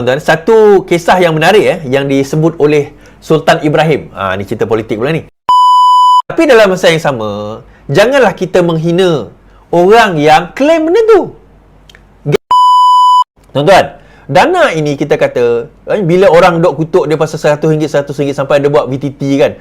Tuan-tuan, satu kisah yang menarik yang disebut oleh Sultan Ibrahim. Ni cerita politik pula ni. Tapi dalam masa yang sama, janganlah kita menghina orang yang klaim benda tu. Tuan-tuan, Dana ini kita kata, bila orang dok kutuk dia pasal RM100 sampai ada buat VTT kan.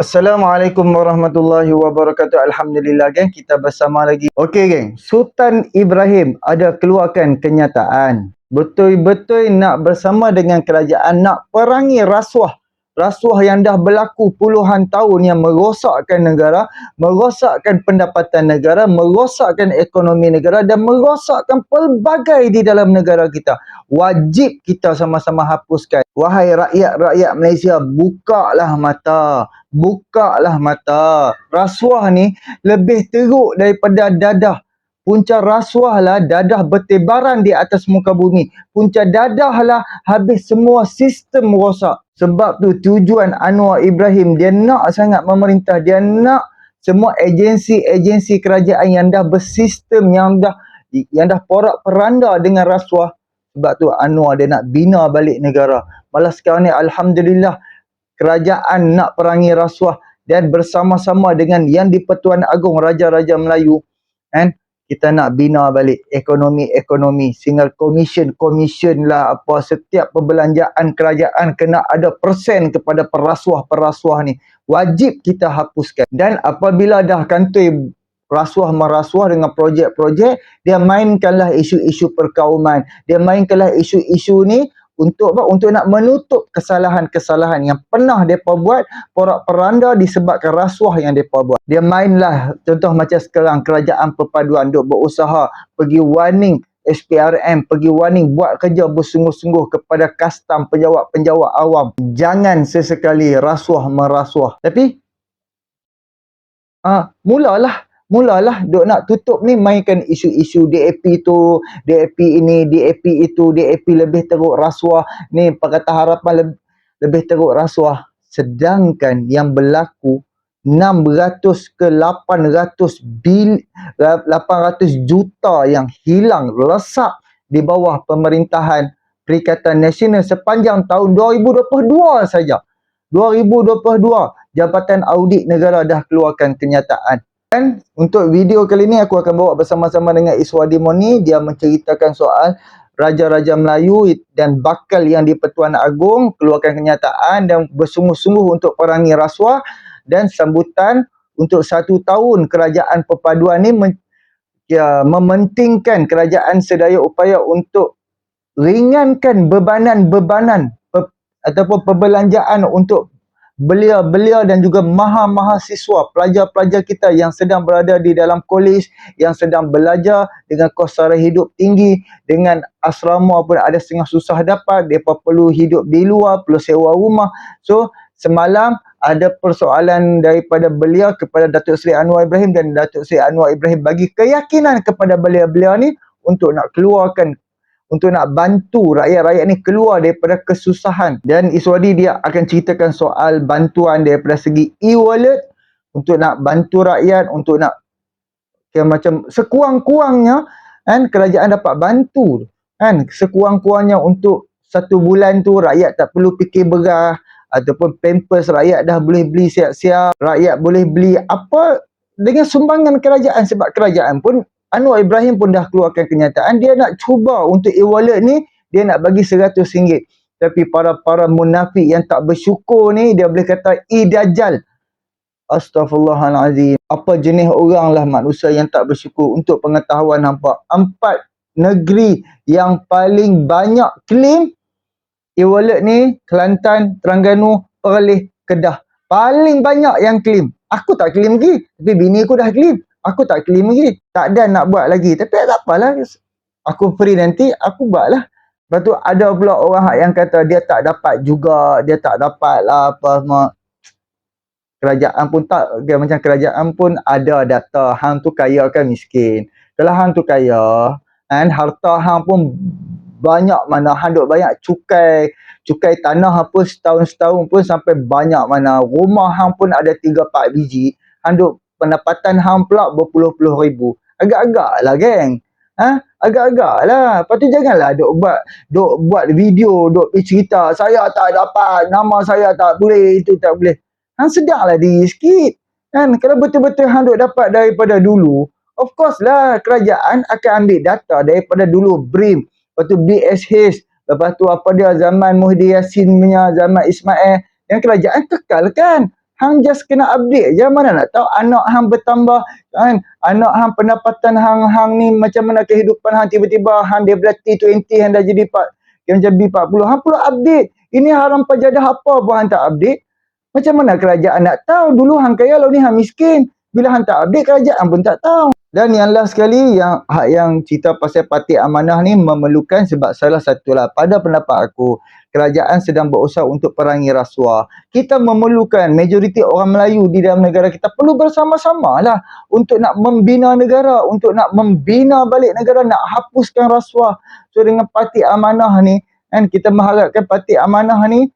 Assalamualaikum warahmatullahi wabarakatuh. Alhamdulillah geng, kita bersama lagi. Okey geng, Sultan Ibrahim ada keluarkan kenyataan. Betul-betul nak bersama dengan kerajaan nak perangi rasuah. Rasuah yang dah berlaku puluhan tahun yang merosakkan negara, merosakkan pendapatan negara, merosakkan ekonomi negara dan merosakkan pelbagai di dalam negara kita. Wajib kita sama-sama hapuskan. Wahai rakyat-rakyat Malaysia, bukalah mata. Bukalah mata. Rasuah ni lebih teruk daripada dadah. Punca rasuah lah dadah bertebaran di atas muka bumi. Punca dadah lah habis semua sistem rosak. Sebab tu tujuan Anwar Ibrahim, dia nak sangat memerintah. Dia nak semua agensi-agensi kerajaan yang dah bersistem, yang dah porak-peranda dengan rasuah. Sebab tu Anwar dia nak bina balik negara. Malah sekarang ni Alhamdulillah kerajaan nak perangi rasuah dan bersama-sama dengan Yang di-Pertuan Agong Raja-Raja Melayu, kan, kita nak bina balik ekonomi single commission lah apa, setiap perbelanjaan kerajaan kena ada persen kepada perasuah ni. Wajib kita hapuskan. Dan apabila dah kantoi rasuah-merasuah dengan projek-projek, dia mainkanlah isu-isu perkauman. Dia mainkanlah isu-isu ni untuk apa? Untuk nak menutup kesalahan-kesalahan yang pernah mereka buat, porak-peranda disebabkan rasuah yang mereka buat. Dia mainlah, contoh macam sekarang kerajaan perpaduan duk berusaha pergi warning SPRM, pergi warning buat kerja bersungguh-sungguh kepada kastam, penjawat-penjawat awam. Jangan sesekali rasuah-merasuah. Tapi mulalah duk nak tutup ni, mainkan isu-isu DAP tu, DAP ini, DAP itu, DAP lebih teruk rasuah, ni Pakatan Harapan lebih teruk rasuah. Sedangkan yang berlaku 600 ke 800 juta yang hilang, lesak di bawah pemerintahan Perikatan Nasional sepanjang tahun 2022 saja. 2022, Jabatan Audit Negara dah keluarkan kenyataan. Dan untuk video kali ni aku akan bawa bersama-sama dengan Iswadi Moni. Dia menceritakan soal Raja-Raja Melayu dan bakal Yang di-Pertuan Agong keluarkan kenyataan dan bersungguh-sungguh untuk perangi rasuah, dan sambutan untuk 1 tahun kerajaan perpaduan ni mementingkan kerajaan sedaya upaya untuk ringankan bebanan ataupun perbelanjaan untuk belia-belia dan juga mahasiswa, pelajar-pelajar kita yang sedang berada di dalam kolej, yang sedang belajar dengan kos sara hidup tinggi, dengan asrama pun ada setengah susah dapat, mereka perlu hidup di luar, perlu sewa rumah. So, semalam ada persoalan daripada belia kepada Datuk Seri Anwar Ibrahim, dan Datuk Seri Anwar Ibrahim bagi keyakinan kepada belia-belia ni untuk nak keluarkan, untuk nak bantu rakyat-rakyat ni keluar daripada kesusahan. Dan Iswadi dia akan ceritakan soal bantuan daripada segi e-wallet untuk nak bantu rakyat, untuk nak macam sekurang-kurangnya kan kerajaan dapat bantu kan, sekurang-kurangnya untuk 1 bulan tu rakyat tak perlu fikir beras ataupun pampers, rakyat dah boleh beli siap-siap, rakyat boleh beli apa dengan sumbangan kerajaan. Sebab kerajaan pun, Anwar Ibrahim pun dah keluarkan kenyataan, dia nak cuba untuk e-wallet ni, dia nak bagi RM100. Tapi para munafik yang tak bersyukur ni, dia boleh kata e-dajjal. Astaghfirullahalazim. Apa jenis orang lah manusia yang tak bersyukur. Untuk pengetahuan hampa, 4 negeri yang paling banyak claim e-wallet ni, Kelantan, Terengganu, Perlis, Kedah. Paling banyak yang claim. Aku tak claim lagi, tapi bini aku dah claim. Aku tak claim lagi. Tak ada nak buat lagi. Tapi tak apalah. Aku free nanti, aku buat lah. Lepas tu ada pula orang yang kata dia tak dapat juga. Dia tak dapat lah apa semua. Kerajaan pun tak. Dia macam kerajaan pun ada data. Hang tu kaya kan miskin. Kalau hang tu kaya, kan, harta hang pun banyak mana. Hang duk banyak cukai tanah apa setahun pun sampai banyak mana. Rumah hang pun ada 3-4 biji. Hang duk pendapatan hang pula berpuluh-puluh ribu. Agak-agak lah geng. Agak-agak lah. Lepas tu janganlah duk buat video, duk cerita, saya tak dapat, nama saya tak boleh, itu tak boleh. Sedarlah diri sikit. Kan? Kalau betul-betul hang duk dapat daripada dulu, of course lah kerajaan akan ambil data daripada dulu, BRIM, lepas tu BSH, lepas tu apa dia, zaman Muhyiddin Yassin punya, zaman Ismail, yang kerajaan kekalkan. Hang just kena update je. Mana nak tahu anak hang bertambah, kan? Anak hang, pendapatan hang ni macam mana kehidupan hang, tiba-tiba hang daripada T20 hang dah jadi B40. Hang perlu update. Ini haram pajadah apa pun hang tak update. Macam mana kerajaan nak tahu? Dulu hang kaya, lalu ni hang miskin. Bila hang tak update, kerajaan pun tak tahu. Dan yang last sekali, yang cerita pasal parti amanah ni memerlukan, sebab salah satulah pada pendapat aku, kerajaan sedang berusaha untuk perangi rasuah. Kita memerlukan, majoriti orang Melayu di dalam negara kita perlu bersama-sama lah untuk nak membina negara, untuk nak membina balik negara, nak hapuskan rasuah. So dengan parti amanah ni, kan, kita mengharapkan parti amanah ni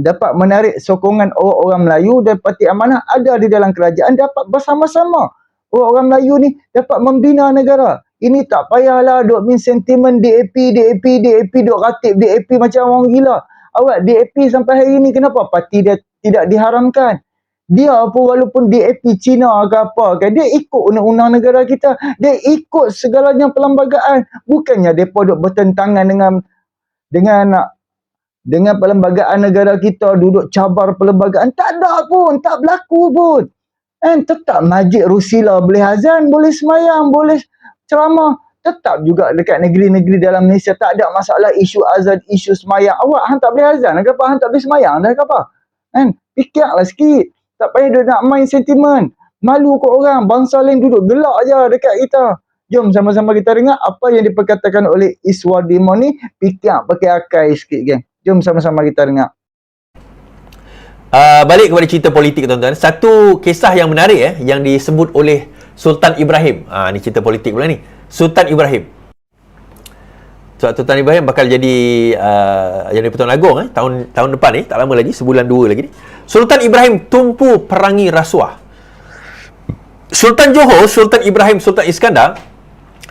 dapat menarik sokongan orang-orang Melayu, dan parti amanah ada di dalam kerajaan dapat bersama-sama. Orang-orang Melayu ni dapat membina negara. Ini tak payahlah duk main sentimen DAP, duk ratib DAP macam orang gila. Awak DAP sampai hari ni kenapa parti dia tidak diharamkan? Dia pun walaupun DAP Cina ke apa ke, dia ikut undang-undang negara kita. Dia ikut segalanya perlembagaan. Bukannya mereka duk bertentangan dengan perlembagaan negara kita, duduk cabar perlembagaan. Tak ada pun, tak berlaku pun. And tetap Masjid Rusila boleh azan, boleh semayang, boleh ceramah. Tetap juga dekat negeri-negeri dalam Malaysia tak ada masalah isu azan, isu semayang. Awak hang tak boleh azan, kenapa hang tak boleh semayang dah ke apa? Kan? Fikirlah sikit. Tak payah dia nak main sentimen. Malu kot orang, bangsa lain duduk gelak je dekat kita. Jom sama-sama kita dengar apa yang diperkatakan oleh Iswar Demon ni. Fikir pakai akal sikit, geng. Jom sama-sama kita dengar. Balik kepada cerita politik, tuan-tuan. Satu kisah yang menarik yang disebut oleh Sultan Ibrahim. Ni cerita politik pula ni. Sultan Ibrahim. Sultan Ibrahim bakal jadi yang di-Pertuan Agong tahun depan tak lama lagi, sebulan dua lagi ni. Sultan Ibrahim tumpu perangi rasuah. Sultan Johor, Sultan Ibrahim Sultan Iskandar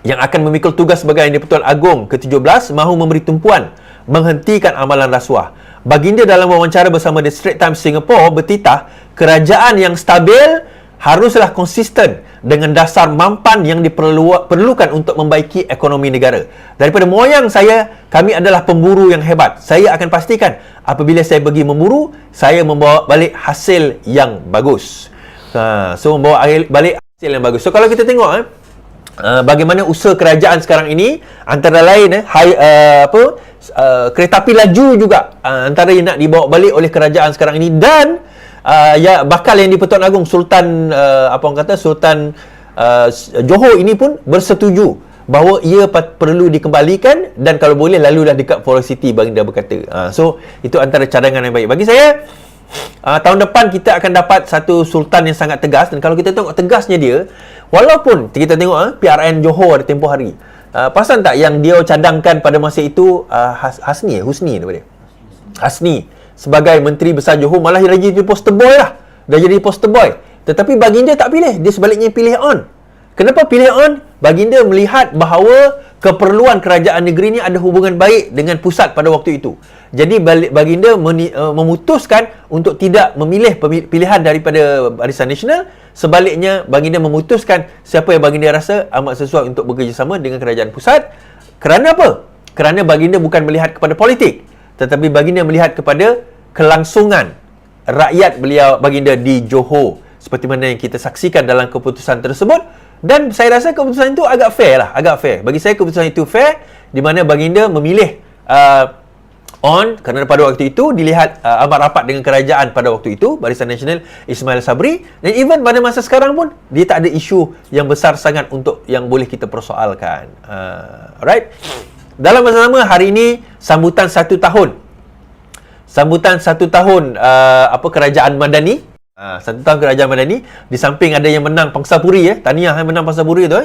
yang akan memikul tugas sebagai yang di-Pertuan Agong ke-17 mahu memberi tumpuan menghentikan amalan rasuah. Baginda dalam wawancara bersama The Straits Times Singapore bertitah, kerajaan yang stabil haruslah konsisten dengan dasar mampan yang diperlukan untuk membaiki ekonomi negara. Daripada moyang saya, kami adalah pemburu yang hebat. Saya akan pastikan apabila saya pergi memburu, saya membawa balik hasil yang bagus. So membawa balik hasil yang bagus. So kalau kita tengok bagaimana usaha kerajaan sekarang ini, antara lain kereta api laju juga antara yang nak dibawa balik oleh kerajaan sekarang ini, dan bakal yang di-Pertuan Agong Sultan Sultan Johor ini pun bersetuju bahawa ia perlu dikembalikan, dan kalau boleh lalulah dekat Forest City, baginda berkata. So itu antara cadangan yang baik. Bagi saya, tahun depan kita akan dapat satu sultan yang sangat tegas, dan kalau kita tengok tegasnya dia, walaupun kita tengok PRN Johor ada tempoh hari, perasan tak yang dia cadangkan pada masa itu Hasni sebagai Menteri Besar Johor, malah dia jadi poster boy lah. Dah jadi poster boy. Tetapi baginda tak pilih, dia sebaliknya pilih on. Kenapa pilih on? Baginda melihat bahawa keperluan kerajaan negeri ini ada hubungan baik dengan pusat pada waktu itu. Jadi baginda memutuskan untuk tidak memilih pilihan daripada Barisan Nasional. Sebaliknya, baginda memutuskan siapa yang baginda rasa amat sesuai untuk bekerjasama dengan kerajaan pusat. Kerana apa? Kerana baginda bukan melihat kepada politik, tetapi baginda melihat kepada kelangsungan rakyat baginda di Johor, seperti mana yang kita saksikan dalam keputusan tersebut. Dan saya rasa keputusan itu agak fair lah, agak fair. Bagi saya keputusan itu fair, di mana baginda memilih on kerana pada waktu itu dilihat amat rapat dengan kerajaan pada waktu itu, Barisan Nasional Ismail Sabri, dan even pada masa sekarang pun dia tak ada isu yang besar sangat untuk yang boleh kita persoalkan. Alright. Dalam masa sama, hari ini sambutan 1 tahun kerajaan Madani. 1 tahun kerajaan Madani. Di samping ada yang menang Pangsapuri, tahniah yang menang Pangsapuri tu.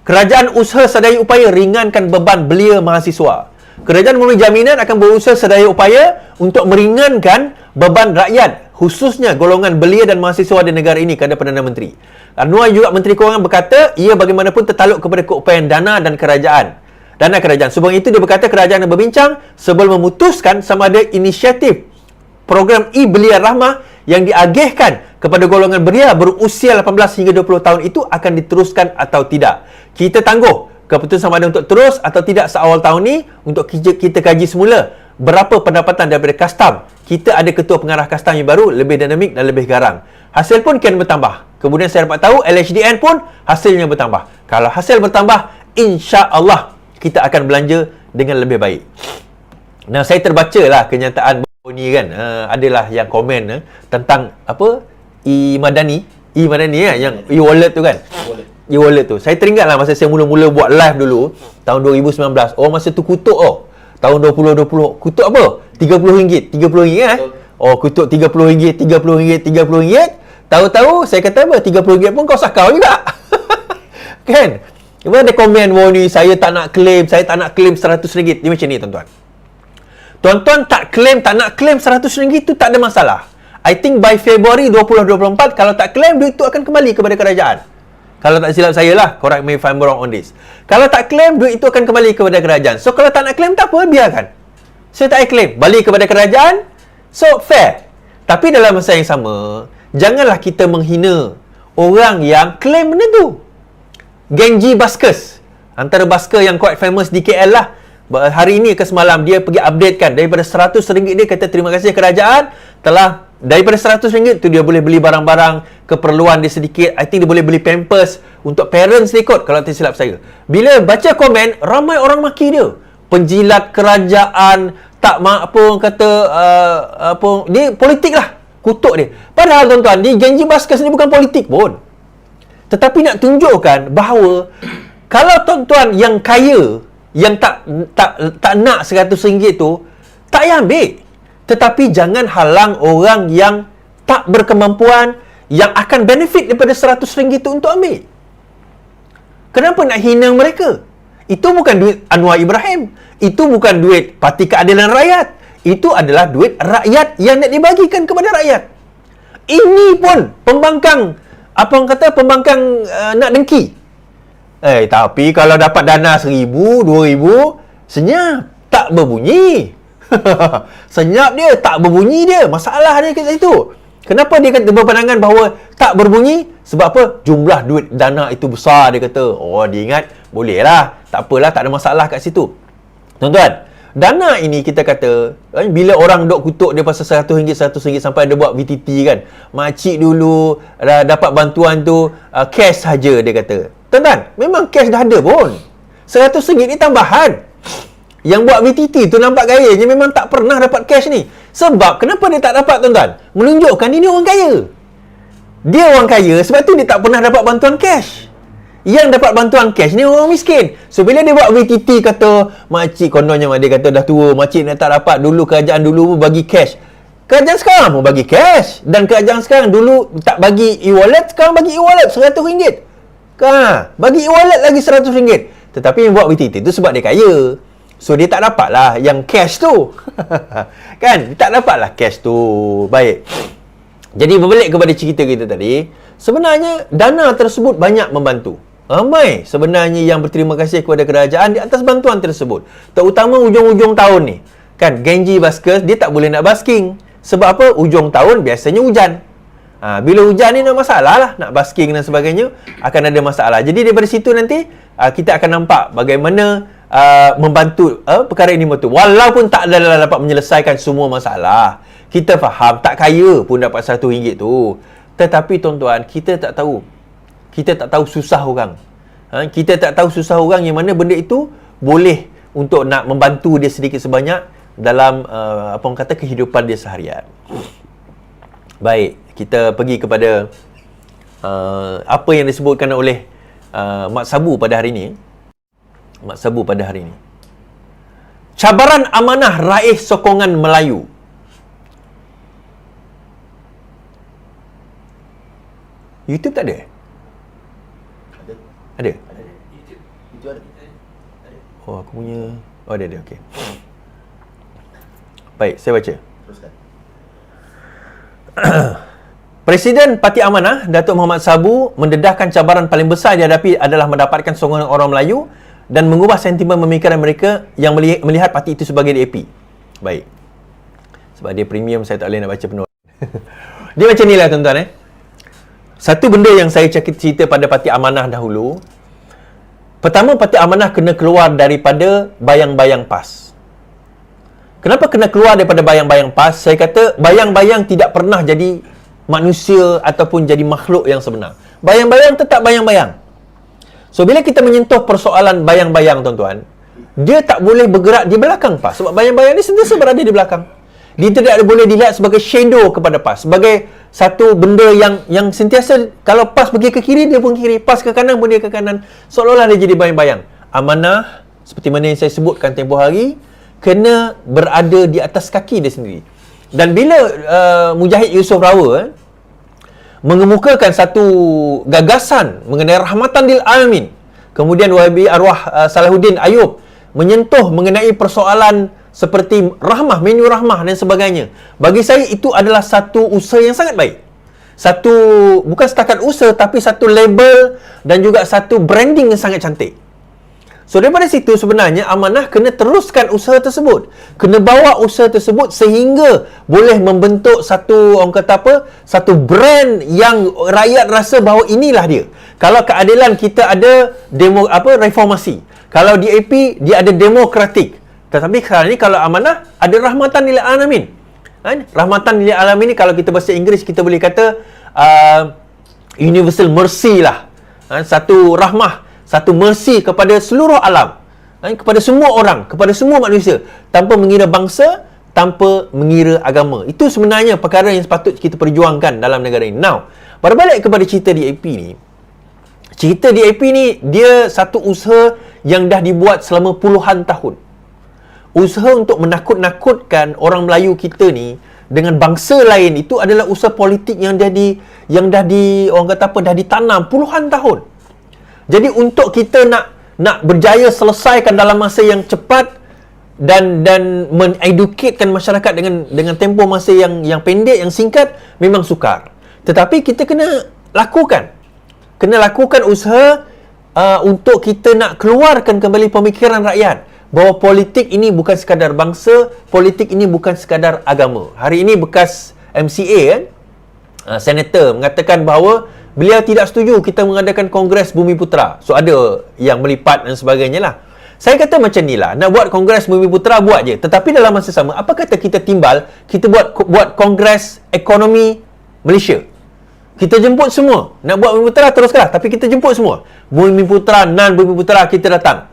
Kerajaan usaha sedaya upaya ringankan beban belia mahasiswa. Kerajaan memberi jaminan akan berusaha sedaya upaya untuk meringankan beban rakyat, khususnya golongan belia dan mahasiswa di negara ini, kata Perdana Menteri. Anwar juga Menteri Kewangan berkata, ia bagaimanapun tertaluk kepada keupayaan dana dan kerajaan. Dana kerajaan. Sebab itu dia berkata kerajaan yang berbincang sebelum memutuskan sama ada inisiatif program E-Belia Rahmah yang diagihkan kepada golongan belia berusia 18 hingga 20 tahun itu akan diteruskan atau tidak. Kita tangguh keputusan sama ada untuk terus atau tidak seawal tahun ni untuk kita kaji semula berapa pendapatan daripada kastam. Kita ada ketua pengarah kastam yang baru, lebih dinamik dan lebih garang. Hasil pun kian bertambah. Kemudian saya dapat tahu LHDN pun hasilnya bertambah. Kalau hasil bertambah, insya-Allah kita akan belanja dengan lebih baik. Nah, saya terbacalah kenyataan ni kan. Adalah yang komen tentang apa? E-Madani ya, yang e-wallet tu kan. E-wallet tu. Saya teringatlah masa saya mula-mula buat live dulu tahun 2019. Oh, masa tu kutuk tahun 2020. Kutuk apa? RM30. RM30 kan? Oh, kutuk RM30, RM30. Tahu-tahu saya kata apa? RM30 pun kau sakau juga. Kan? Cuma ada komen, wah ni saya tak nak claim RM100. Dia macam ni tuan-tuan. Tuan-tuan tak nak claim RM100 tu tak ada masalah. I think by Februari 2024 kalau tak claim, duit tu akan kembali kepada kerajaan. Kalau tak silap saya lah, correct me if I'm wrong on this. Kalau tak claim, duit itu akan kembali kepada kerajaan. So kalau tak nak claim, tak apa, biarkan. Saya tak claim, balik kepada kerajaan. So fair. Tapi dalam masa yang sama, janganlah kita menghina orang yang claim benda tu. Genji Baskers, antara basker yang quite famous di KL lah. Hari ini ke semalam dia pergi updatekan daripada RM100 dia kata terima kasih kerajaan telah daripada RM100 tu dia boleh beli barang-barang keperluan dia sedikit. I think dia boleh beli pampers untuk parents dia kot kalau tak silap saya. Bila baca komen, ramai orang maki dia. Penjilat kerajaan, tak apa orang kata dia politik lah, kutuk dia. Padahal tuan-tuan, di Genji Baskers ni bukan politik pun. Tetapi nak tunjukkan bahawa kalau tuan-tuan yang kaya yang tak nak RM100 tu, tak payah ambil. Tetapi jangan halang orang yang tak berkemampuan, yang akan benefit daripada RM100 tu untuk ambil. Kenapa nak hina mereka? Itu bukan duit Anwar Ibrahim. Itu bukan duit Parti Keadilan Rakyat. Itu adalah duit rakyat yang nak dibagikan kepada rakyat. Ini pun pembangkang, apa orang kata, pembangkang nak dengki. Tapi kalau dapat dana RM1,000, RM2,000, senyap, tak berbunyi. Senyap dia, tak berbunyi dia. Masalah dia kat situ. Kenapa dia kata berpandangan bahawa tak berbunyi? Sebab apa? Jumlah duit dana itu besar, dia kata. Oh, dia ingat, boleh lah. Tak apalah, tak ada masalah kat situ. Tuan-tuan, dana ini kita kata, bila orang duk kutuk dia pasal RM100 sampai dia buat VTT kan. Makcik dulu dapat bantuan tu cash saja, dia kata. Tuan-tuan, memang cash dah ada pun. RM100 ni tambahan. Yang buat VTT tu nampak gayanya memang tak pernah dapat cash ni. Sebab kenapa dia tak dapat, tuan-tuan? Menunjukkan ini orang kaya. Dia orang kaya sebab tu dia tak pernah dapat bantuan cash. Yang dapat bantuan cash ni orang miskin. So bila dia buat VTT kata, makcik kononnya dia kata dah tua, makcik nak tak dapat, dulu kerajaan dulu pun bagi cash. Kerajaan sekarang pun bagi cash. Dan kerajaan sekarang dulu tak bagi e-wallet, sekarang bagi e-wallet RM100. Bagi e-wallet lagi RM100. Tetapi yang buat VTT tu sebab dia kaya. So dia tak dapat lah yang cash tu. Kan? Dia tak dapat lah cash tu. Baik. Jadi berbalik kepada cerita kita tadi, sebenarnya dana tersebut banyak membantu. Ramai sebenarnya yang berterima kasih kepada kerajaan di atas bantuan tersebut. Terutama ujung-ujung tahun ni. Kan, Genji Baskers dia tak boleh nak basking. Sebab apa? Ujung tahun biasanya hujan. Bila hujan ni nak masalah lah, nak basking dan sebagainya, akan ada masalah. Jadi daripada situ nanti kita akan nampak bagaimana membantu perkara ini betul. Walaupun tak adalah dapat menyelesaikan semua masalah. Kita faham tak kaya pun dapat RM100 tu. Tetapi tuan-tuan, kita tak tahu. Kita tak tahu susah orang. Kita tak tahu susah orang yang mana benda itu boleh untuk nak membantu dia sedikit sebanyak dalam apa orang kata kehidupan dia seharian. Baik, kita pergi kepada apa yang disebutkan oleh Mak Sabu pada hari ini. Mak Sabu pada hari ini. Cabaran amanah raih sokongan Melayu. YouTube tak ada? Ada? YouTube ada. Oh, aku punya. Oh, ada. Okey. Baik, saya baca. Teruskan. Presiden Parti Amanah Datuk Muhammad Sabu mendedahkan cabaran paling besar dihadapi adalah mendapatkan sokongan orang Melayu dan mengubah sentimen pemikiran mereka yang melihat parti itu sebagai DAP. Baik. Sebab dia premium, saya tak boleh nak baca penuh. Dia macam ni lah tuan-tuan. Satu benda yang saya cerita pada Parti Amanah dahulu. Pertama, Parti Amanah kena keluar daripada bayang-bayang PAS. Kenapa kena keluar daripada bayang-bayang PAS? Saya kata bayang-bayang tidak pernah jadi manusia ataupun jadi makhluk yang sebenar. Bayang-bayang tetap bayang-bayang. So, bila kita menyentuh persoalan bayang-bayang, tuan-tuan, dia tak boleh bergerak di belakang PAS. Sebab bayang-bayang ni sentiasa berada di belakang. Dia tidak boleh dilihat sebagai shadow kepada PAS. Sebagai satu benda yang sentiasa, kalau PAS pergi ke kiri, dia pun kiri. PAS ke kanan pun dia ke kanan. Seolah-olah dia jadi bayang-bayang. Amanah, seperti mana yang saya sebutkan tempoh hari, kena berada di atas kaki dia sendiri. Dan bila Mujahid Yusof Rawa mengemukakan satu gagasan mengenai rahmatan lil alamin, kemudian Wahabi Arwah Salahuddin Ayub menyentuh mengenai persoalan seperti rahmah, menu rahmah dan sebagainya. Bagi saya itu adalah satu usaha yang sangat baik. Satu, bukan setakat usaha, tapi satu label dan juga satu branding yang sangat cantik. So, daripada situ sebenarnya Amanah kena teruskan usaha tersebut. Kena bawa usaha tersebut sehingga boleh membentuk satu, orang kata apa, satu brand yang rakyat rasa bahawa inilah dia. Kalau keadilan kita ada reformasi. Kalau DAP dia ada demokratik. Tetapi sekarang ni kalau Amanah ada rahmatan lil alamin. Rahmatan lil alamin ni kalau kita bahasa Inggeris kita boleh kata universal mercy lah. Satu rahmah, satu mercy kepada seluruh alam, kepada semua orang, kepada semua manusia, tanpa mengira bangsa, tanpa mengira agama. Itu sebenarnya perkara yang sepatut kita perjuangkan dalam negara ini. Now, berbalik kepada cerita DAP ni, cerita DAP ni dia satu usaha yang dah dibuat selama puluhan tahun. Usaha untuk menakut-nakutkan orang Melayu kita ni dengan bangsa lain itu adalah usaha politik yang dah orang kata apa, dah ditanam puluhan tahun. Jadi untuk kita nak berjaya selesaikan dalam masa yang cepat dan mengedukatekan masyarakat dengan tempoh masa yang pendek, yang singkat, memang sukar. Tetapi kita kena lakukan usaha untuk kita nak keluarkan kembali pemikiran rakyat bahawa politik ini bukan sekadar bangsa, politik ini bukan sekadar agama. Hari ini bekas MCA senator mengatakan bahawa beliau tidak setuju kita mengadakan Kongres Bumi Putera. So ada yang melipat dan sebagainya lah. Saya kata macam ni lah, nak buat Kongres Bumi Putera buat je. Tetapi dalam masa sama, apa kata kita timbal, kita buat Kongres Ekonomi Malaysia. Kita jemput semua. Nak buat Bumi Putera teruskanlah, tapi kita jemput semua. Bumi Putera, non-Bumi Putera, kita datang.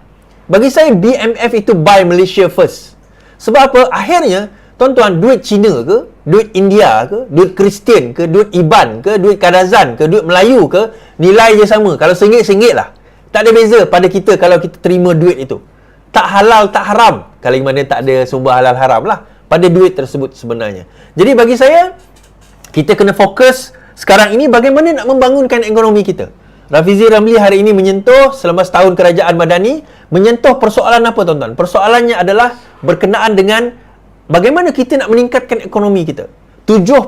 Bagi saya BMF itu buy Malaysia first. Sebab apa? Akhirnya, tuan-tuan, duit Cina ke, duit India ke, duit Kristian ke, duit Iban ke, duit Kadazan ke, duit Melayu ke, nilai je sama. Kalau sengit-sengit lah. Tak ada beza pada kita kalau kita terima duit itu. Tak halal, tak haram. Kalau mana tak ada sumber halal haram lah pada duit tersebut sebenarnya. Jadi bagi saya, kita kena fokus sekarang ini bagaimana nak membangunkan ekonomi kita. Rafizi Ramli hari ini menyentuh selepas tahun kerajaan Madani, menyentuh persoalan apa tuan-tuan? Persoalannya adalah berkenaan dengan bagaimana kita nak meningkatkan ekonomi kita. 70%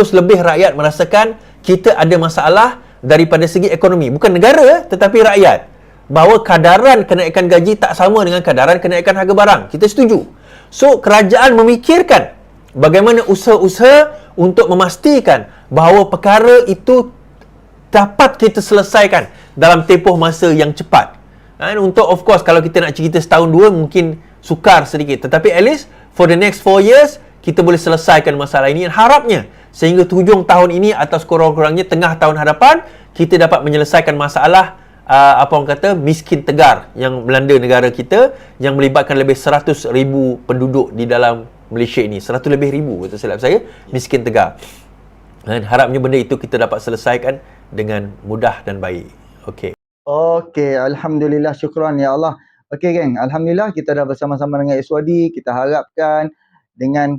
lebih rakyat merasakan kita ada masalah daripada segi ekonomi. Bukan negara, tetapi rakyat. Bahawa kadaran kenaikan gaji tak sama dengan kadaran kenaikan harga barang. Kita setuju. So, kerajaan memikirkan bagaimana usaha-usaha untuk memastikan bahawa perkara itu dapat kita selesaikan dalam tempoh masa yang cepat. Untuk of course kalau kita nak cerita setahun dua mungkin sukar sedikit, tetapi at least for the next 4 years kita boleh selesaikan masalah ini, dan harapnya sehingga hujung tahun ini atau sekurang-kurangnya tengah tahun hadapan kita dapat menyelesaikan masalah apa orang kata miskin tegar yang melanda negara kita, yang melibatkan lebih 100,000 penduduk di dalam Malaysia ini. 100 lebih ribu betul silap saya miskin tegar. Dan harapnya benda itu kita dapat selesaikan dengan mudah dan baik. Okey. Okey, alhamdulillah, syukran ya Allah. Okey geng, alhamdulillah kita dah bersama-sama dengan Iswadi. Kita harapkan dengan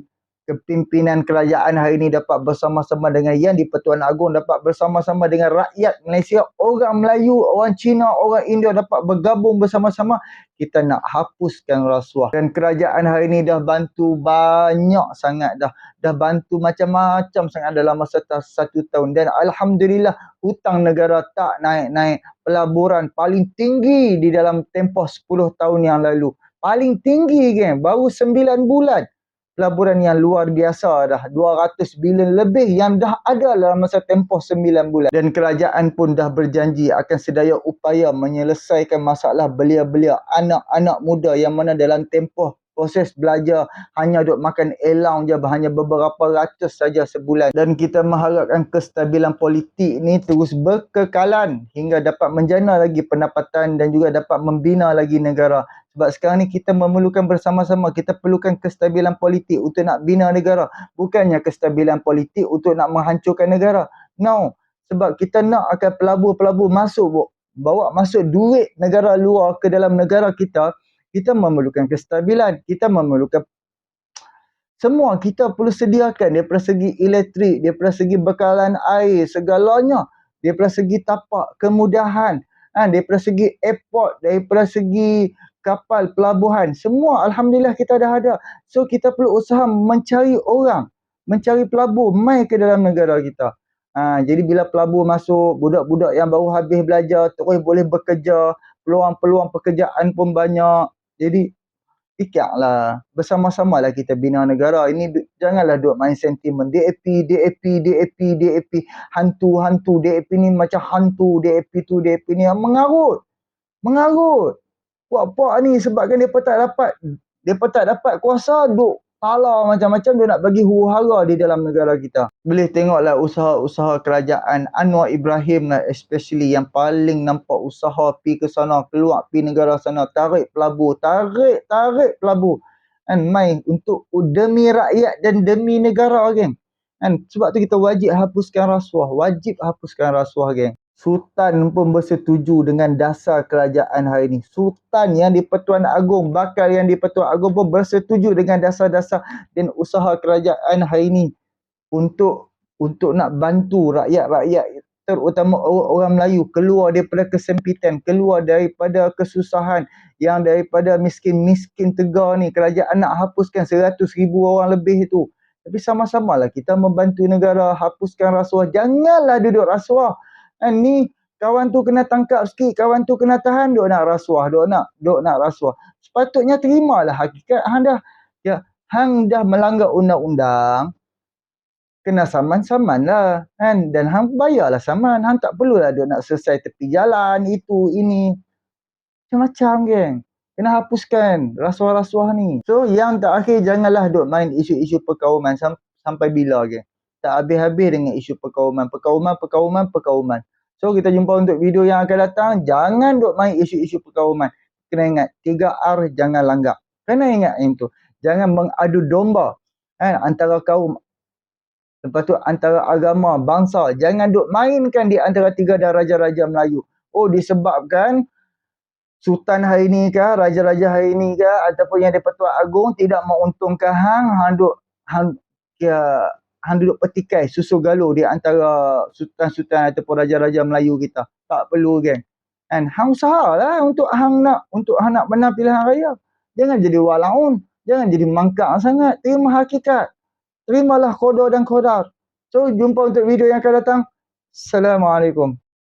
kepimpinan kerajaan hari ini dapat bersama-sama dengan Yang di-Pertuan Agong, dapat bersama-sama dengan rakyat Malaysia, orang Melayu, orang Cina, orang India dapat bergabung bersama-sama. Kita nak hapuskan rasuah. Dan kerajaan hari ini dah bantu banyak sangat dah. Dah bantu macam-macam sangat dalam masa 1 tahun. Dan Alhamdulillah hutang negara tak naik-naik. Pelaburan paling tinggi di dalam tempoh 10 tahun yang lalu. Paling tinggi geng, baru 9 bulan. Pelaburan yang luar biasa dah, 200 bilion lebih yang dah ada dalam masa tempoh 9 bulan. Dan kerajaan pun dah berjanji akan sedaya upaya menyelesaikan masalah belia-belia anak-anak muda yang mana dalam tempoh proses belajar hanya duk makan elang je, hanya beberapa ratus saja sebulan. Dan kita mengharapkan kestabilan politik ni terus berkekalan hingga dapat menjana lagi pendapatan dan juga dapat membina lagi negara. Sebab sekarang ni kita memerlukan bersama-sama, kita perlukan kestabilan politik untuk nak bina negara. Bukannya kestabilan politik untuk nak menghancurkan negara. No. Sebab kita nak akan pelabur-pelabur masuk, bawa masuk duit negara luar ke dalam negara kita. Kita memerlukan kestabilan. Kita memerlukan semua kita perlu sediakan daripada segi elektrik, daripada segi bekalan air, segalanya. Daripada segi tapak, kemudahan. Daripada segi airport, daripada segi kapal, pelabuhan, semua Alhamdulillah kita dah ada. So kita perlu usaha mencari orang, mencari pelabur mai ke dalam negara kita. Jadi bila pelabur masuk, budak-budak yang baru habis belajar terus boleh bekerja, peluang-peluang pekerjaan pun banyak. Jadi fikirlah, bersama-samalah kita bina negara. Ini janganlah duk main sentimen DAP, DAP, DAP, DAP, hantu-hantu DAP ni macam hantu, DAP tu, DAP ni mengarut. Mengarut. Puak-puak ni sebabkan mereka tak dapat kuasa, duk tala macam-macam, dia nak bagi huru-hara di dalam negara kita. Boleh tengoklah usaha-usaha kerajaan Anwar Ibrahim lah, especially yang paling nampak usaha pi ke sana, keluar pi negara sana, tarik pelabur, tarik pelabur. Mai untuk demi rakyat dan demi negara geng. Sebab tu kita wajib hapuskan rasuah, geng. Sultan pun bersetuju dengan dasar kerajaan hari ini. Sultan yang di-Pertuan Agong, bakal yang di-Pertuan Agong pun bersetuju dengan dasar-dasar dan usaha kerajaan hari ini untuk nak bantu rakyat-rakyat, terutama orang Melayu, keluar daripada kesempitan, keluar daripada kesusahan, yang daripada miskin-miskin tegar ni. Kerajaan nak hapuskan 100,000 orang lebih itu. Tapi sama-samalah kita membantu negara hapuskan rasuah. Janganlah duduk rasuah. Ni kawan tu kena tangkap sikit, kawan tu kena tahan, duk nak rasuah. Sepatutnya terimalah hakikat hang dah melanggar undang-undang, kena saman-saman lah. Dan hang bayarlah saman. Hang tak perlulah duk nak selesai tepi jalan, itu, ini. Macam-macam geng. Kena hapuskan rasuah-rasuah ni. So yang terakhir, janganlah duk main isu-isu perkauman sampai bila geng. Tak habis-habis dengan isu perkauman. So kita jumpa untuk video yang akan datang. Jangan duk main isu-isu perkauman. Kena ingat 3R, jangan langgar. Kena ingat yang tu. Jangan mengadu domba antara kaum. Lepas tu antara agama, bangsa. Jangan duk mainkan di antara 3 raja-raja Melayu. Oh, disebabkan Sultan hari ni ke, raja-raja hari ni ke, ataupun yang di-Pertuan Agong tidak menguntungkan hang duduk petikai susu galuh di antara sultan-sultan ataupun raja-raja Melayu kita. Tak perlu geng. Hang usahalah untuk hang nak menang pilihan raya. Jangan jadi walaun, jangan jadi mangkak sangat. Terima hakikat. Terimalah qada dan qadar. So jumpa untuk video yang akan datang. Assalamualaikum.